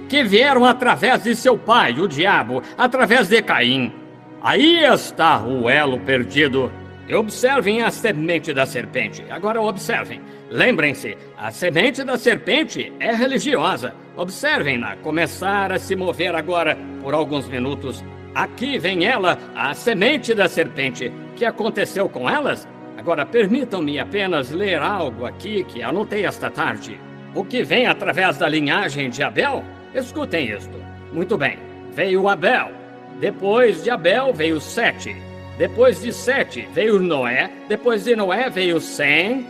que vieram através de seu pai, o diabo, através de Caim. Aí está o elo perdido. E observem a semente da serpente. Agora observem. Lembrem-se, a semente da serpente é religiosa. Observem-na começar a se mover agora por alguns minutos. Aqui vem ela, a semente da serpente. O que aconteceu com elas? Agora permitam-me apenas ler algo aqui que anotei esta tarde. O que vem através da linhagem de Abel? Escutem isto. Muito bem. Veio Abel. Depois de Abel veio Sete. Depois de Sete veio Noé. Depois de Noé veio Sem.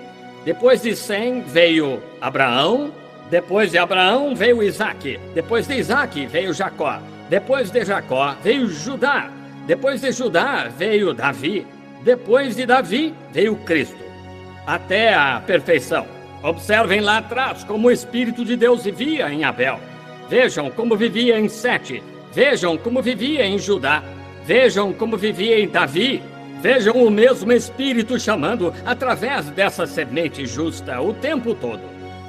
Depois de Sem veio Abraão. Depois de Abraão veio Isaque. Depois de Isaque veio Jacó. Depois de Jacó veio Judá. Depois de Judá veio Davi. Depois de Davi veio Cristo. Até a perfeição. Observem lá atrás como o Espírito de Deus vivia em Abel. Vejam como vivia em Sete. Vejam como vivia em Judá. Vejam como vivia em Davi. Vejam o mesmo Espírito chamando através dessa semente justa o tempo todo.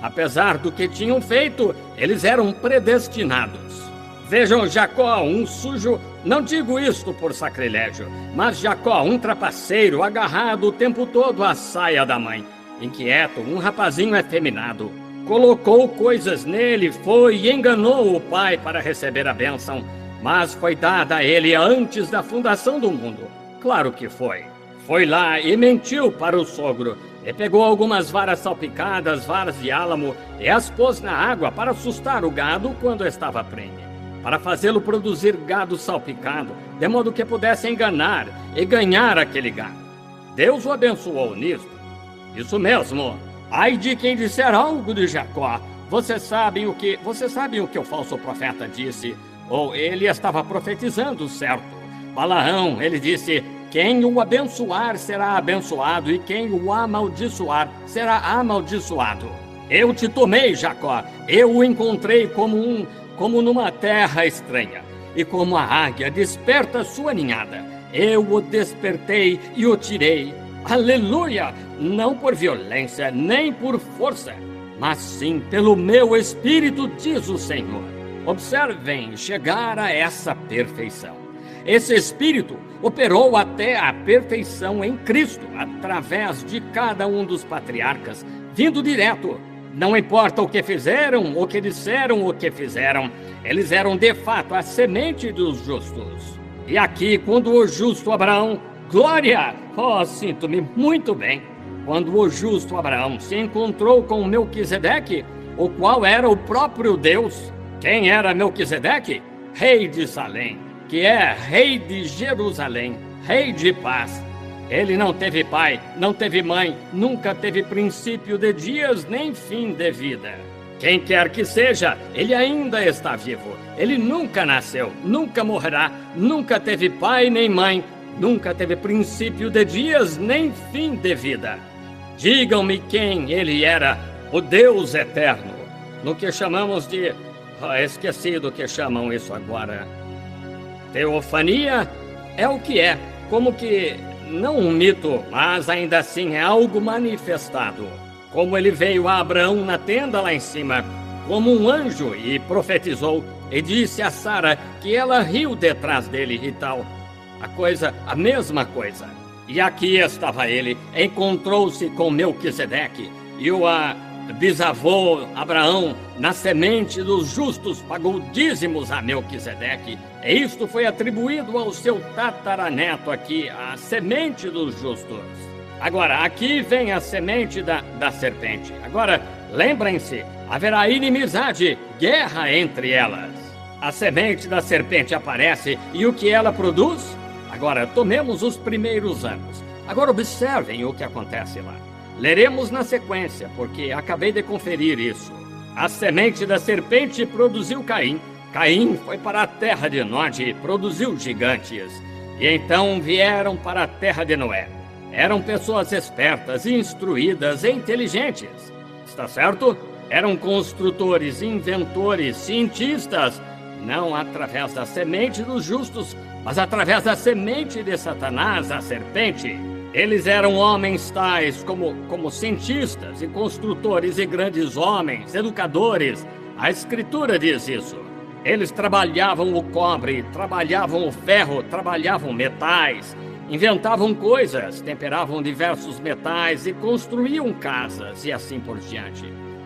Apesar do que tinham feito, eles eram predestinados. Vejam Jacó, um sujo, não digo isto por sacrilégio, mas Jacó, um trapaceiro, agarrado o tempo todo à saia da mãe. Inquieto, um rapazinho efeminado. Colocou coisas nele, foi e enganou o pai para receber a bênção. Mas foi dada a ele antes da fundação do mundo. Claro que foi. Foi lá e mentiu para o sogro. E pegou algumas varas salpicadas, varas de álamo, e as pôs na água para assustar o gado quando estava prenhe. Para fazê-lo produzir gado salpicado, de modo que pudesse enganar e ganhar aquele gado. Deus o abençoou nisto. Isso mesmo. Ai de quem disser algo de Jacó. Vocês sabem o que o falso profeta disse? Ou ele estava profetizando, certo? Balaão, ele disse: quem o abençoar será abençoado, e quem o amaldiçoar será amaldiçoado. Eu te tomei, Jacó, eu o encontrei como numa terra estranha, e como a águia desperta sua ninhada, eu o despertei e o tirei. Aleluia! Não por violência, nem por força, mas sim pelo meu Espírito, diz o Senhor. Observem chegar a essa perfeição. Esse Espírito operou até a perfeição em Cristo, através de cada um dos patriarcas, vindo direto. Não importa o que fizeram, o que disseram, o que fizeram, eles eram de fato a semente dos justos. E aqui, quando o justo Abraão, glória! Oh, sinto-me muito bem. Quando o justo Abraão se encontrou com Melquisedeque, o qual era o próprio Deus. Quem era Melquisedeque? Rei de Salém, que é rei de Jerusalém, rei de paz. Ele não teve pai, não teve mãe, nunca teve princípio de dias nem fim de vida. Quem quer que seja, ele ainda está vivo. Ele nunca nasceu, nunca morrerá, nunca teve pai nem mãe, nunca teve princípio de dias nem fim de vida. Digam-me quem ele era, o Deus eterno, no que chamamos de... esqueci do que chamam isso agora. Teofania é o que é, como que não um mito, mas ainda assim é algo manifestado. Como ele veio a Abraão na tenda lá em cima, como um anjo, e profetizou, e disse a Sara que ela riu detrás dele e tal. A mesma coisa. E aqui estava ele, encontrou-se com Melquisedeque, e o bisavô Abraão, na semente dos justos, pagou dízimos a Melquisedeque, e isto foi atribuído ao seu tataraneto aqui, a semente dos justos. Agora, aqui vem a semente da serpente. Agora, lembrem-se, haverá inimizade, guerra entre elas. A semente da serpente aparece, e o que ela produz? Agora, tomemos os primeiros anos. Agora, observem o que acontece lá. Leremos na sequência, porque acabei de conferir isso. A semente da serpente produziu Caim. Caim foi para a terra de Nod e produziu gigantes. E então vieram para a terra de Noé. Eram pessoas espertas, instruídas e inteligentes. Está certo? Eram construtores, inventores, cientistas. Não através da semente dos justos, mas através da semente de Satanás, a serpente. Eles eram homens tais como cientistas e construtores e grandes homens, educadores. A Escritura diz isso. Eles trabalhavam o cobre, trabalhavam o ferro, trabalhavam metais, inventavam coisas, temperavam diversos metais e construíam casas e assim por diante.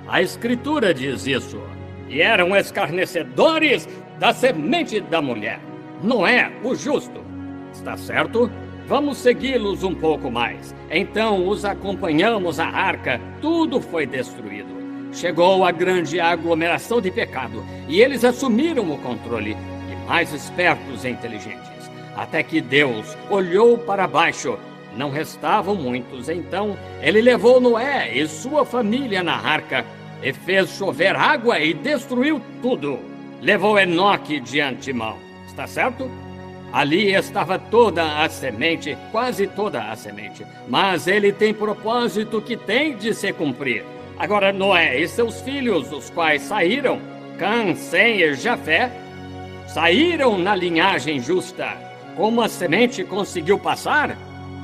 A Escritura diz isso. E eram escarnecedores da semente da mulher. Noé, o justo. Está certo? Vamos segui-los um pouco mais. Então os acompanhamos à arca, tudo foi destruído. Chegou a grande aglomeração de pecado, e eles assumiram o controle, e mais espertos e inteligentes. Até que Deus olhou para baixo. Não restavam muitos, então ele levou Noé e sua família na arca, e fez chover água e destruiu tudo. Levou Enoque de antemão. Está certo? Ali estava toda a semente, quase toda a semente. Mas ele tem propósito que tem de se cumprir. Agora Noé e seus filhos, os quais saíram, Cã, Sem e Jafé, saíram na linhagem justa. Como a semente conseguiu passar?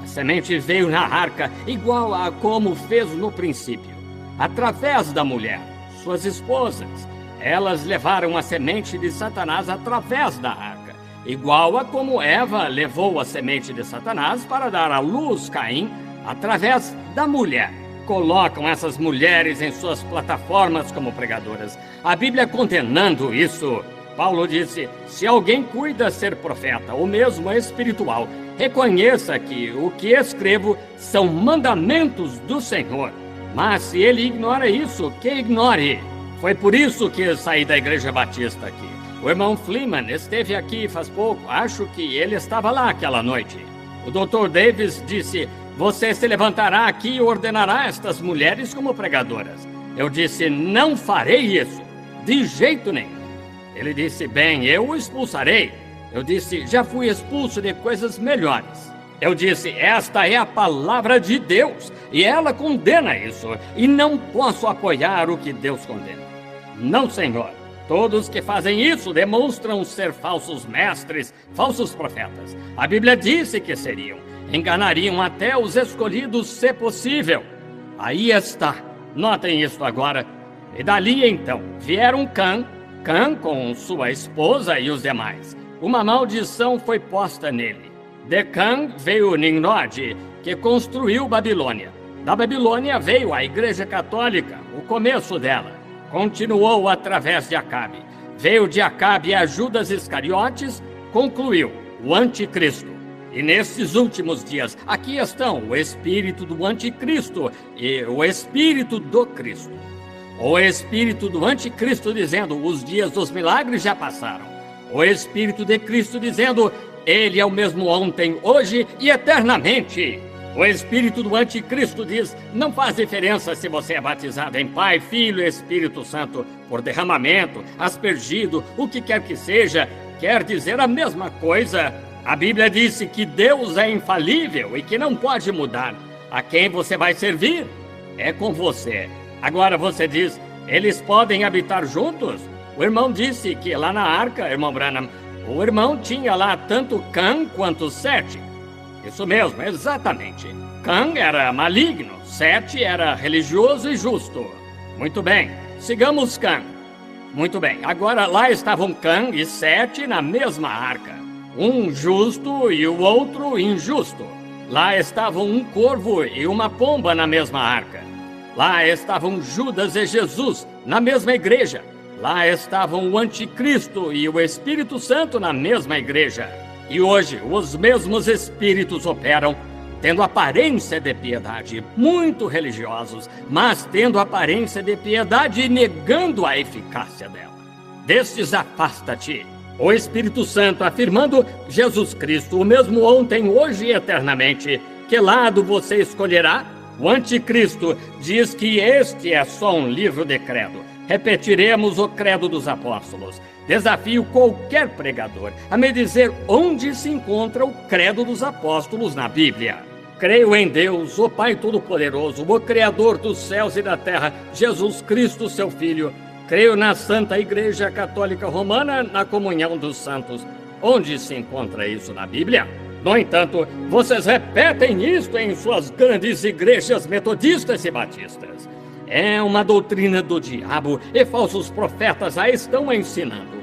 A semente veio na arca, igual a como fez no princípio, através da mulher, suas esposas. Elas levaram a semente de Satanás através da arca, igual a como Eva levou a semente de Satanás para dar à luz Caim através da mulher. Colocam essas mulheres em suas plataformas como pregadoras. A Bíblia condenando isso. Paulo disse: se alguém cuida ser profeta, ou mesmo espiritual, reconheça que o que escrevo são mandamentos do Senhor. Mas se ele ignora isso, que ignore. Foi por isso que saí da Igreja Batista aqui. O irmão Fleeman esteve aqui faz pouco. Acho que ele estava lá aquela noite. O Dr. Davis disse: você se levantará aqui e ordenará estas mulheres como pregadoras. Eu disse: não farei isso, de jeito nenhum. Ele disse: bem, eu o expulsarei. Eu disse: já fui expulso de coisas melhores. Eu disse: esta é a palavra de Deus, e ela condena isso, e não posso apoiar o que Deus condena. Não, Senhor. Todos que fazem isso demonstram ser falsos mestres, falsos profetas. A Bíblia disse que seriam. Enganariam até os escolhidos, se possível. Aí está. Notem isso agora. E dali então vieram Cã com sua esposa e os demais. Uma maldição foi posta nele. De Cã veio Nimrod, que construiu Babilônia. Da Babilônia veio a Igreja Católica, o começo dela. Continuou através de Acabe. Veio de Acabe a Judas Iscariotes, concluiu o Anticristo. E nesses últimos dias, aqui estão o espírito do Anticristo e o espírito do Cristo. O espírito do Anticristo dizendo: os dias dos milagres já passaram. O espírito de Cristo dizendo: ele é o mesmo ontem, hoje e eternamente. O espírito do Anticristo diz: não faz diferença se você é batizado em Pai, Filho e Espírito Santo, por derramamento, aspergido, o que quer que seja, quer dizer a mesma coisa. A Bíblia disse que Deus é infalível e que não pode mudar. A quem você vai servir? É com você. Agora você diz: eles podem habitar juntos? O irmão disse que lá na arca, irmão Branham, o irmão tinha lá tanto Cã quanto Sete. Isso mesmo, exatamente. Cã era maligno, Sete era religioso e justo. Muito bem, sigamos Cã. Muito bem, agora lá estavam Cã e Sete na mesma arca. Um justo e o outro injusto. Lá estavam um corvo e uma pomba na mesma arca. Lá estavam Judas e Jesus na mesma igreja. Lá estavam o Anticristo e o Espírito Santo na mesma igreja. E hoje os mesmos espíritos operam, tendo aparência de piedade, muito religiosos, mas tendo aparência de piedade e negando a eficácia dela. Destes afasta-te. O Espírito Santo afirmando: Jesus Cristo, o mesmo ontem, hoje e eternamente. Que lado você escolherá? O Anticristo diz que este é só um livro de credo. Repetiremos o credo dos apóstolos. Desafio qualquer pregador a me dizer onde se encontra o credo dos apóstolos na Bíblia. Creio em Deus, o Pai Todo-Poderoso, o Criador dos céus e da terra, Jesus Cristo, seu Filho. Creio na Santa Igreja Católica Romana, na comunhão dos santos. Onde se encontra isso na Bíblia? No entanto, vocês repetem isto em suas grandes igrejas metodistas e batistas. É uma doutrina do diabo e falsos profetas a estão ensinando.